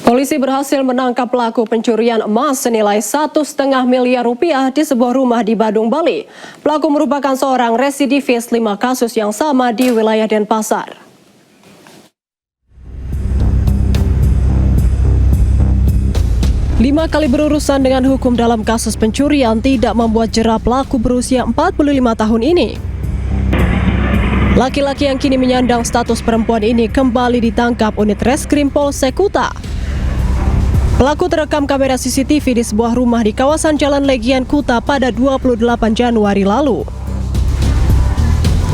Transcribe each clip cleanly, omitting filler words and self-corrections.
Polisi berhasil menangkap pelaku pencurian emas senilai 1,5 miliar rupiah di sebuah rumah di Badung, Bali. Pelaku merupakan seorang residivis 5 kasus yang sama di wilayah Denpasar. 5 kali berurusan dengan hukum dalam kasus pencurian tidak membuat jera pelaku berusia 45 tahun ini. Laki-laki yang kini menyandang status perempuan ini kembali ditangkap unit Reskrim Polsek Kuta. Pelaku terekam kamera CCTV di sebuah rumah di kawasan Jalan Legian Kuta pada 28 Januari lalu.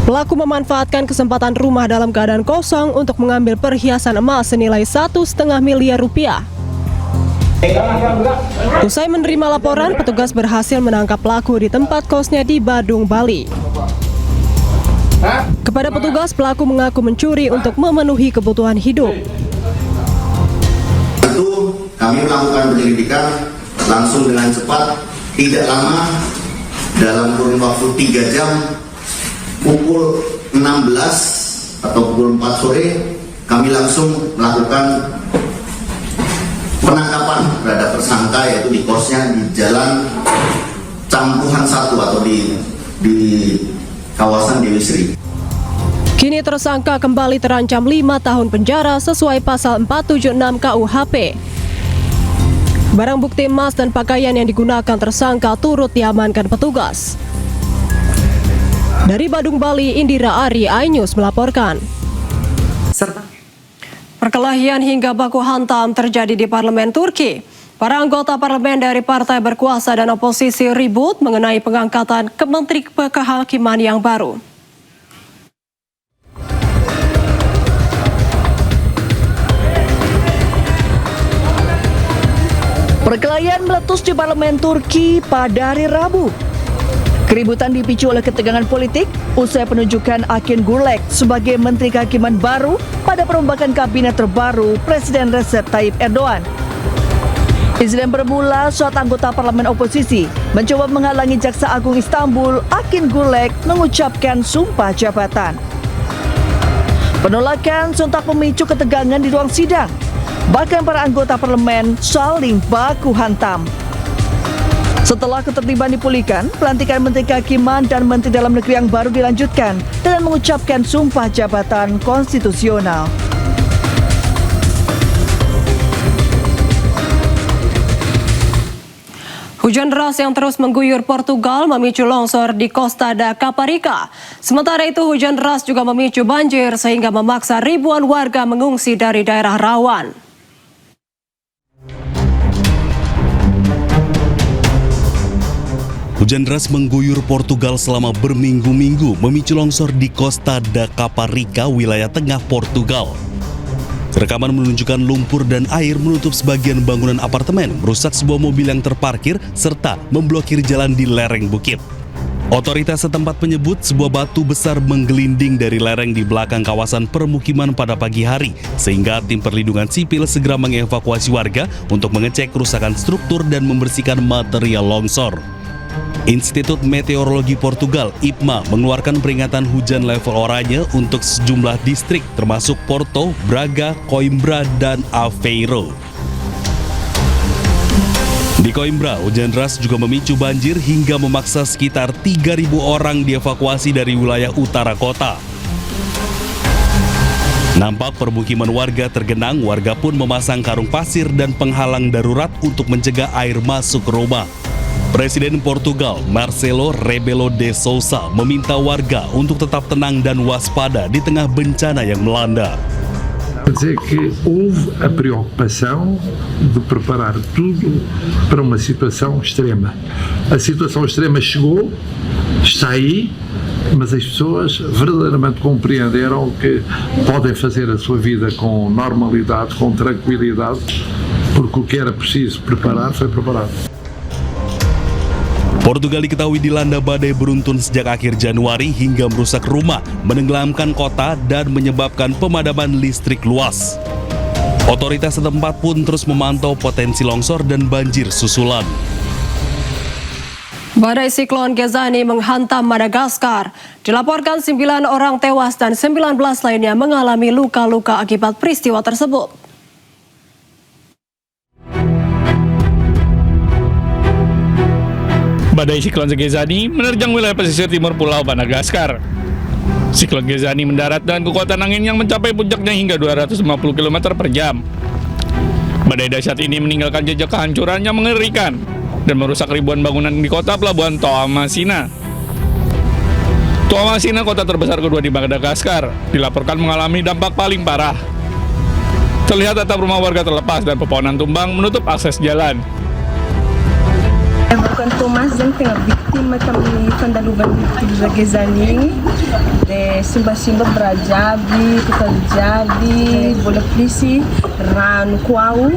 Pelaku memanfaatkan kesempatan rumah dalam keadaan kosong untuk mengambil perhiasan emas senilai 1,5 miliar rupiah. Usai menerima laporan, petugas berhasil menangkap pelaku di tempat kosnya di Badung, Bali. Kepada petugas, pelaku mengaku mencuri untuk memenuhi kebutuhan hidup. Itu kami melakukan penyelidikan langsung dengan cepat, tidak lama, dalam kurun waktu 3 jam, pukul 16 atau pukul 4 sore, kami langsung melakukan penangkapan terhadap tersangka, yaitu di kosnya di Jalan Campuhan 1 atau di kawasan Dewi Sri. Kini tersangka kembali terancam 5 tahun penjara sesuai pasal 476 KUHP. Barang bukti emas dan pakaian yang digunakan tersangka turut diamankan petugas. Dari Badung, Bali, Indira Ari, iNews melaporkan. Perkelahian hingga baku hantam terjadi di parlemen Turki. Para anggota parlemen dari partai berkuasa dan oposisi ribut mengenai pengangkatan Menteri Kehakiman yang baru. Perkelahian meletus di parlemen Turki pada hari Rabu. Keributan dipicu oleh ketegangan politik usai penunjukan Akin Gürlek sebagai Menteri Kehakiman baru pada perombakan kabinet terbaru Presiden Recep Tayyip Erdogan. Insiden bermula saat anggota parlemen oposisi mencoba menghalangi Jaksa Agung Istanbul Akin Gürlek mengucapkan sumpah jabatan. Penolakan sontak memicu ketegangan di ruang sidang. Bahkan para anggota parlemen saling baku hantam. Setelah ketertiban dipulihkan, pelantikan Menteri Kehakiman dan Menteri Dalam Negeri yang baru dilanjutkan dengan mengucapkan sumpah jabatan konstitusional. Hujan deras yang terus mengguyur Portugal memicu longsor di Costa da Caparica. Sementara itu hujan deras juga memicu banjir sehingga memaksa ribuan warga mengungsi dari daerah rawan. Hujan deras mengguyur Portugal selama berminggu-minggu memicu longsor di Costa da Caparica, wilayah tengah Portugal. Rekaman menunjukkan lumpur dan air menutup sebagian bangunan apartemen, merusak sebuah mobil yang terparkir, serta memblokir jalan di lereng bukit. Otoritas setempat menyebut sebuah batu besar menggelinding dari lereng di belakang kawasan permukiman pada pagi hari, sehingga tim perlindungan sipil segera mengevakuasi warga untuk mengecek kerusakan struktur dan membersihkan material longsor. Institut Meteorologi Portugal, IPMA, mengeluarkan peringatan hujan level oranye untuk sejumlah distrik termasuk Porto, Braga, Coimbra, dan Aveiro. Di Coimbra, hujan deras juga memicu banjir hingga memaksa sekitar 3.000 orang dievakuasi dari wilayah utara kota. Nampak permukiman warga tergenang, warga pun memasang karung pasir dan penghalang darurat untuk mencegah air masuk ke rumah. Presiden Portugal, Marcelo Rebelo de Sousa, meminta warga untuk tetap tenang dan waspada di tengah bencana yang melanda. Quer dizer que houve a preocupação de preparar tudo para uma situação extrema. A situação extrema chegou, está aí, mas as pessoas verdadeiramente compreenderam que podem fazer a sua vida com normalidade, com tranquilidade, porque o que era preciso preparar foi preparado. Portugal diketahui dilanda badai beruntun sejak akhir Januari hingga merusak rumah, menenggelamkan kota, dan menyebabkan pemadaman listrik luas. Otoritas setempat pun terus memantau potensi longsor dan banjir susulan. Badai siklon Gezani menghantam Madagaskar. Dilaporkan 9 orang tewas dan 19 lainnya mengalami luka-luka akibat peristiwa tersebut. Badai siklon Gegezani menerjang wilayah pesisir timur Pulau Madagaskar. Siklon Gegezani mendarat dengan kekuatan angin yang mencapai puncaknya hingga 250 km per jam. Badai dahsyat ini meninggalkan jejak kehancuran yang mengerikan dan merusak ribuan bangunan di kota pelabuhan Toamasina. Toamasina, kota terbesar kedua di Madagaskar, dilaporkan mengalami dampak paling parah. Terlihat atap rumah warga terlepas dan pepohonan tumbang menutup akses jalan. Bukan Thomas yang tengah biktima kami pendaluban di Gegezani, de simba-simba berajabi, tukal jabi, bola polisi, ranu kuau,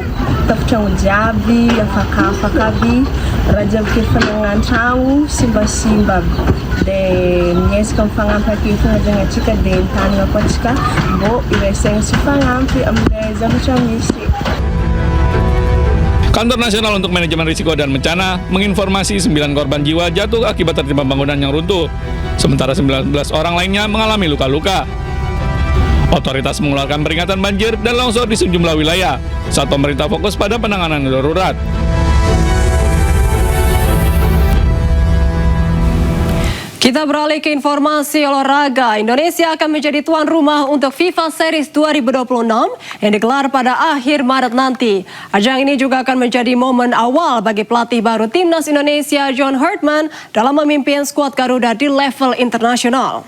tapcang jabi, yang fakabi, raja kirfanangan tau, simba-simba. De nyes kang fangampi itu jangan cika de tanga pachka, bo ireseng si fangampi amde zamcang misi. Kantor Nasional untuk Manajemen Risiko dan Bencana menginformasi 9 korban jiwa jatuh akibat tertimpa bangunan yang runtuh, sementara 19 orang lainnya mengalami luka-luka. Otoritas mengeluarkan peringatan banjir dan longsor di sejumlah wilayah, saat pemerintah fokus pada penanganan darurat. Kita beralih ke informasi olahraga. Indonesia akan menjadi tuan rumah untuk FIFA Series 2026 yang digelar pada akhir Maret nanti. Ajang ini juga akan menjadi momen awal bagi pelatih baru Timnas Indonesia John Hartman dalam memimpin skuad Garuda di level internasional.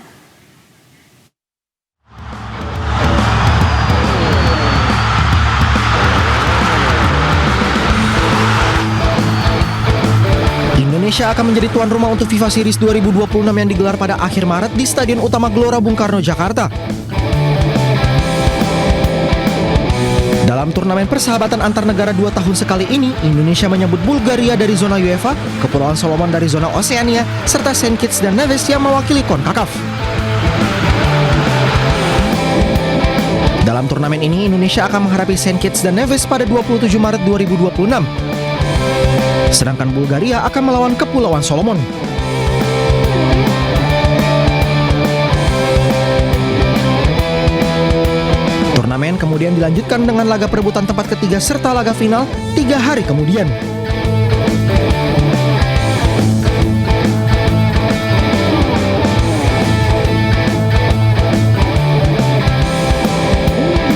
Indonesia akan menjadi tuan rumah untuk FIFA Series 2026 yang digelar pada akhir Maret di Stadion Utama Gelora Bung Karno, Jakarta. Dalam turnamen persahabatan antar negara 2 tahun sekali ini, Indonesia menyambut Bulgaria dari zona UEFA, Kepulauan Solomon dari zona Oseania, serta Saint Kitts dan Nevis yang mewakili CONCACAF. Dalam turnamen ini, Indonesia akan menghadapi Saint Kitts dan Nevis pada 27 Maret 2026. Sedangkan Bulgaria akan melawan Kepulauan Solomon. Turnamen kemudian dilanjutkan dengan laga perebutan tempat ketiga serta laga final 3 hari kemudian.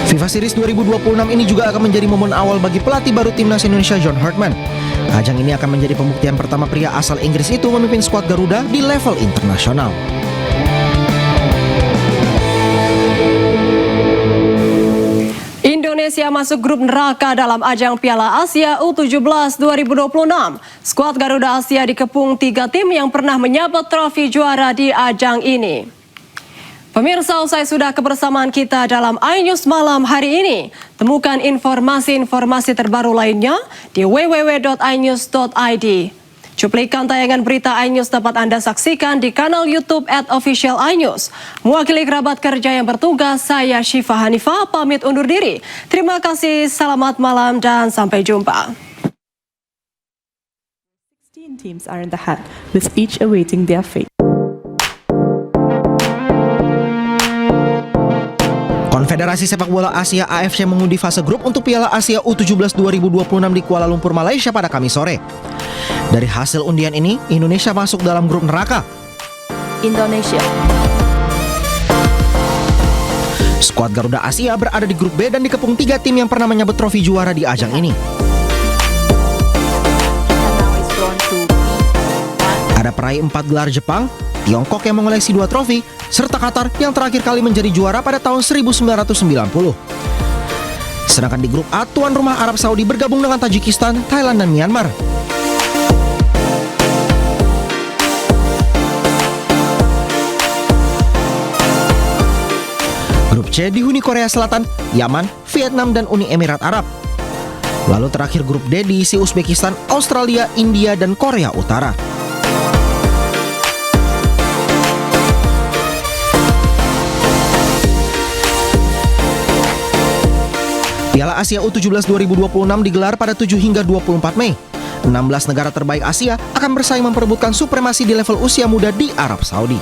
FIFA Series 2026 ini juga akan menjadi momen awal bagi pelatih baru Timnas Indonesia John Hartman. Ajang ini akan menjadi pembuktian pertama pria asal Inggris itu memimpin skuad Garuda di level internasional. Indonesia masuk grup neraka dalam ajang Piala Asia U17 2026. Skuad Garuda Asia dikepung 3 tim yang pernah menyabet trofi juara di ajang ini. Pemirsa, usai sudah kebersamaan kita dalam iNews malam hari ini. Temukan informasi-informasi terbaru lainnya di www.inews.id. Cuplikan tayangan berita iNews dapat Anda saksikan di kanal YouTube @official_inews. Mewakili kerabat kerja yang bertugas, saya Syifa Hanifah pamit undur diri. Terima kasih, selamat malam dan sampai jumpa. 16 teams are in the hunt, with each awaiting their fate. Konfederasi Sepak Bola Asia AFC mengundi fase grup untuk Piala Asia U17 2026 di Kuala Lumpur, Malaysia pada Kamis sore. Dari hasil undian ini, Indonesia masuk dalam grup neraka. Indonesia. Skuad Garuda Asia berada di grup B dan dikepung 3 tim yang pernah menyabet trofi juara di ajang ini. Ada peraih 4 gelar Jepang, Tiongkok yang mengoleksi 2 trofi, serta Qatar yang terakhir kali menjadi juara pada tahun 1990. Sedangkan di grup A, tuan rumah Arab Saudi bergabung dengan Tajikistan, Thailand, dan Myanmar. Grup C dihuni Korea Selatan, Yaman, Vietnam, dan Uni Emirat Arab. Lalu terakhir grup D diisi Uzbekistan, Australia, India, dan Korea Utara. Piala Asia U17 2026 digelar pada 7 hingga 24 Mei. 16 negara terbaik Asia akan bersaing memperebutkan supremasi di level usia muda di Arab Saudi.